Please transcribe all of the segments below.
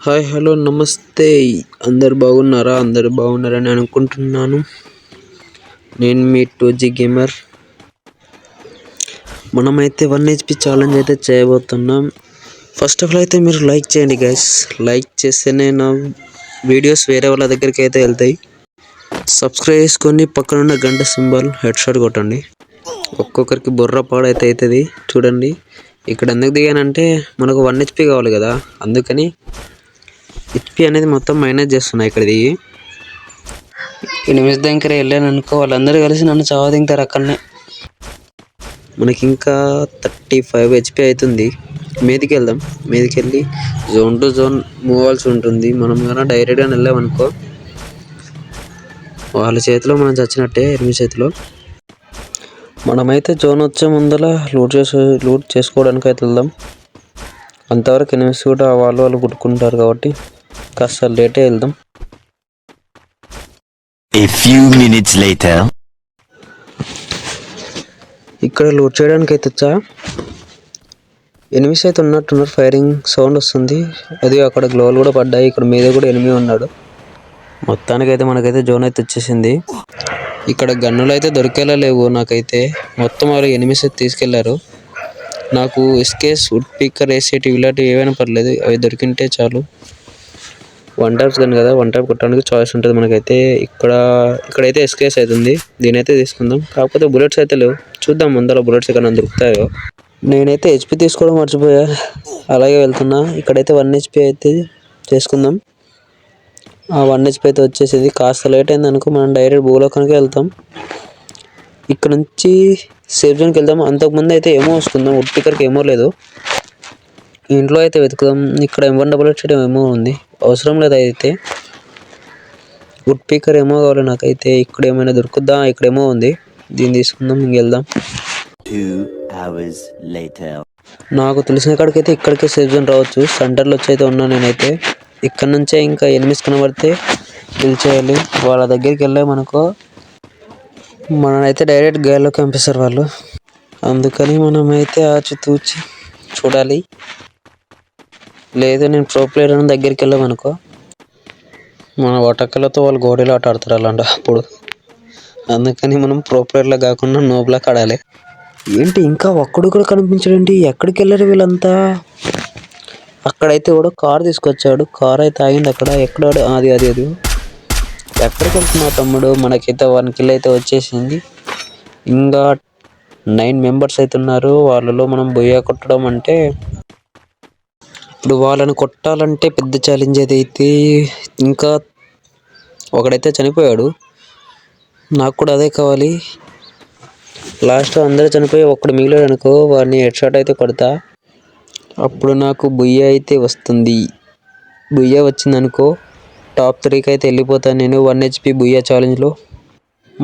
Hi hello నమస్తే. అందరు బాగున్నారా? అందరు బాగున్నారని అనుకుంటున్నాను. నేను మీ 2G గేమర్. మనమైతే 1 HP ఛాలెంజ్ అయితే చేయబోతున్నాం. ఫస్ట్ ఆఫ్ ఆల్ అయితే మీరు లైక్ చేయండి గైస్. లైక్ చేస్తేనే నా వీడియోస్ వేరే వాళ్ళ దగ్గరికి అయితే వెళ్తాయి. సబ్స్క్రైబ్ చేసుకొని పక్కనున్న గంట సింబల్ హెడ్ షాట్ కొట్టండి. ఒక్కొక్కరికి బుర్ర పాడైతే అవుతుంది. చూడండి ఇక్కడ ఎందుకు దిగానంటే మనకు 1 HP కావాలి కదా, అందుకని హెచ్పి అనేది మొత్తం మైనస్ చేస్తున్నా. ఇక్కడ దిగి ఎనిమిది దగ్గర వెళ్ళాను అనుకో, వాళ్ళందరూ కలిసి నన్ను చావదింటారు అక్కడనే. మనకి ఇంకా 35 HP అవుతుంది. మీదికి వెళ్దాం. మీదికి వెళ్ళి జోన్ టు జోన్ మూవ్ అవ్వాల్సి ఉంటుంది. మనం కన్నా డైరెక్ట్గా వెళ్ళామనుకో వాళ్ళ చేతిలో మనం చచ్చినట్టే, ఎనిమిది చేతిలో. మనమైతే జోన్ వచ్చే ముందర లూట్ చేసుకోవడానికి అయితే వెళ్దాం. అంతవరకు ఎనిమిది కూడా వాళ్ళు కుట్టుకుంటారు కాబట్టి కాస్త లేటే వెళ్దాం. A few minutes later. ఇక్కడ లూట్ చేయడానికి అయితే వచ్చా. ఎనిమిస్ అయితే ఉన్నట్టున్నారు. ఫైరింగ్ సౌండ్ వస్తుంది. అది అక్కడ గ్లోవల్ కూడా పడ్డాయి. ఇక్కడ మీద కూడా ఎనిమి ఉన్నాడు. మొత్తానికైతే మనకైతే జోన్ అయితే వచ్చేసింది. ఇక్కడ గన్నులు అయితే దొరికేలా లేవు నాకైతే. మొత్తం వాళ్ళు ఎనిమిస్ అయితే తీసుకెళ్లారు. నాకు ఎస్కేస్ వుడ్ పిక్కర్ ఏసేటివి ఇలాంటివి ఏవైనా పర్లేదు, అవి దొరికింటే చాలు. 1 టైప్స్ గన్ కదా, 1 టైప్ కొట్టడానికి చాయిస్ ఉంటుంది మనకైతే. ఇక్కడైతే ఎస్కేస్ అవుతుంది. దీనైతే తీసుకుందాం. కాకపోతే బుల్లెట్స్ అయితే లేవు. చూద్దాం ముందర బుల్లెట్స్ ఎక్కడ దొరుకుతాయో. నేనైతే హెచ్పి తీసుకోవడం మర్చిపోయా, అలాగే వెళ్తున్నా. ఇక్కడైతే 1 HP అయితే చేసుకుందాం. ఆ 1 HP అయితే వచ్చేసింది. కాస్త లేట్ అయింది అనుకో, మనం డైరెక్ట్ భూలోకానికి వెళ్తాం. ఇక్కడ నుంచి సేఫ్ జోన్కి వెళ్దాం. అంతకుముందు అయితే ఏమో వస్తుందాం. వుడ్ పిక్కర్కి ఏమో లేదు. ఇంట్లో అయితే వెతుకుదాం. ఇక్కడ M188 ఏమో ఉంది, అవసరం లేదు. అయితే వుడ్ పిక్కర్ ఏమో కావాలి నాకైతే. ఇక్కడ ఏమైనా దొరుకుద్దా? ఇక్కడేమో ఉంది, దీన్ని తీసుకుందాం. ఇంకెళ్దాం. 2 hours later. నాకు తెలిసిన కాడికైతే ఇక్కడికే సేఫ్ జోన్ రావచ్చు. సెంటర్లో వచ్చి అయితే ఉన్నా నేనైతే. ఇక్కడ నుంచే ఇంకా ఎనిమిస్ కనబడితే కిల్ చేయాలి. వాళ్ళ దగ్గరికి వెళ్ళామనుకో మననైతే డైరెక్ట్ గాల్లోకి పంపిస్తారు వాళ్ళు. అందుకని మనమైతే ఆచితూచి చూడాలి. లేదు నేను ప్రో ప్లేయర్ అని దగ్గరికి వెళ్ళామనుకో మన వటకలతో వాళ్ళు గోడీలు ఆట ఆడతారు అలాంటి అప్పుడు. అందుకని మనం ప్రో ప్లేయర్లా కాకుండా నోబ్లా ఆడాలి. ఏంటి ఇంకా ఒక్కడు కూడా కనిపించడండి? ఎక్కడికి వెళ్ళారు వీళ్ళంతా? అక్కడైతే కూడా కార్ తీసుకొచ్చాడు. కార్ అయితే ఆగింది అక్కడ. ఎక్కడ అది ఎక్కడికి వెళ్తున్నావు తమ్ముడు? మనకైతే 1 kill అయితే వచ్చేసింది. ఇంకా 9 members అయితే ఉన్నారు. వాళ్ళలో మనం బొయ్య కొట్టడం అంటే, ఇప్పుడు వాళ్ళని కొట్టాలంటే పెద్ద ఛాలెంజ్ అయితే. ఇంకా ఒకడైతే చనిపోయాడు. నాకు కూడా అదే కావాలి. లాస్ట్ అందరూ చనిపోయి ఒక్కడు మిగిలాడు అనుకో, వాడిని హెడ్ షాట్ అయితే కొడతా. అప్పుడు నాకు బుయ్య అయితే వస్తుంది. బుయ్య వచ్చిందనుకో టాప్ 3కి అయితే వెళ్ళిపోతాను నేను 1 HP బుయ్య ఛాలెంజ్లో.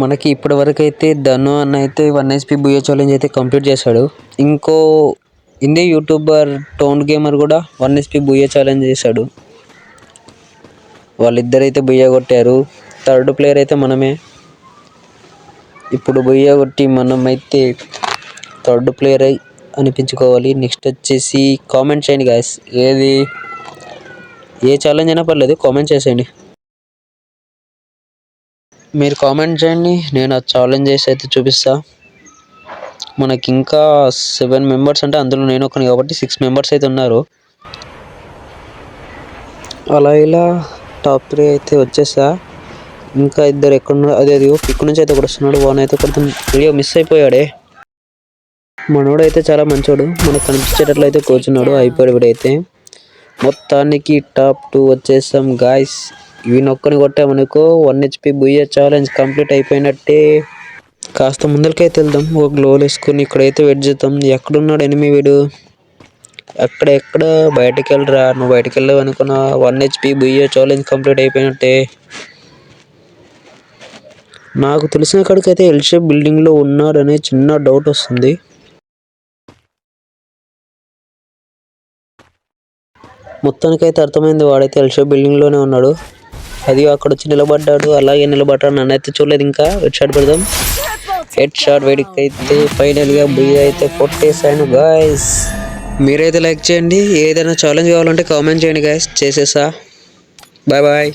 మనకి ఇప్పటి వరకు అయితే ధను అన్న అయితే 1 HP బుయ్య ఛాలెంజ్ అయితే కంప్లీట్ చేశాడు. ఇంకో హిందీ యూట్యూబర్ టోన్ గేమర్ కూడా 1 HP బుయ్య ఛాలెంజ్ చేశాడు. వాళ్ళిద్దరైతే బుయ్య కొట్టారు. థర్డ్ ప్లేయర్ అయితే మనమే. ఇప్పుడు బుయ్య కొట్టి మనమైతే థర్డ్ ప్లేయర్ అనిపించుకోవాలి. నెక్స్ట్ వచ్చేసి కామెంట్ చేయండి గాయస్. ఏ ఛాలెంజ్ అయినా పర్లేదు, కామెంట్ చేసేయండి. మీరు కామెంట్ చేయండి, నేను ఆ ఛాలెంజ్ చేసి అయితే చూపిస్తా. మనకి ఇంకా 7 members అంటే అందులో నేను ఒకని కాబట్టి 6 members అయితే ఉన్నారు. అలా ఇలా టాప్ 3 అయితే వచ్చేసా. ఇంకా ఇద్దరు ఎక్కడున్నారు? అదే ఇక్కడ నుంచి అయితే ఒకటి వస్తున్నాడు. వాన్ అయితే కొంచెం వీడియో మిస్ అయిపోయాడే. మనోడు అయితే చాలా మంచోడు. మనకు కనిపించేటట్లయితే కూర్చున్నాడు. అయిపోయాడు వీడైతే. మొత్తానికి టాప్ 2 వచ్చేసాం గాయస్. ఇవి నొక్కని కొట్టామనుకో 1 HP బుయ్య ఛాలెంజ్ కంప్లీట్ అయిపోయినట్టే. కాస్త ముందరికైతే వెళ్దాం. ఒక గ్లోల్ వేసుకుని ఇక్కడైతే వెయిట్ చేద్దాం. ఎక్కడున్నాడు ఎనిమి వీడు? ఎక్కడ బయటకు వెళ్ళరా. నువ్వు బయటకు వెళ్ళావు అనుకున్న 1 HP బుయ్య ఛాలెంజ్ కంప్లీట్ అయిపోయినట్టే. నాకు తెలిసిన కాడికైతే ఎల్ షేప్ బిల్డింగ్లో ఉన్నాడనే చిన్న డౌట్ వస్తుంది. మొత్తానికైతే అర్థమైంది, వాడైతే ఎల్ షేప్ బిల్డింగ్లోనే ఉన్నాడు. అది అక్కడ వచ్చి నిలబడ్డాడు. అలాగే నిలబడ్డాడు. నన్ను అయితే చూడలేదు. ఇంకా హెడ్ షాట్ పెడదాం. హెడ్ షాట్ వేడికైతే ఫైనల్గా బుయ్య అయితే కొట్టేశాను గాయస్. మీరైతే లైక్ చేయండి. ఏదైనా ఛాలెంజ్ కావాలంటే కామెంట్ చేయండి గైస్, చేసేసా. Bye bye.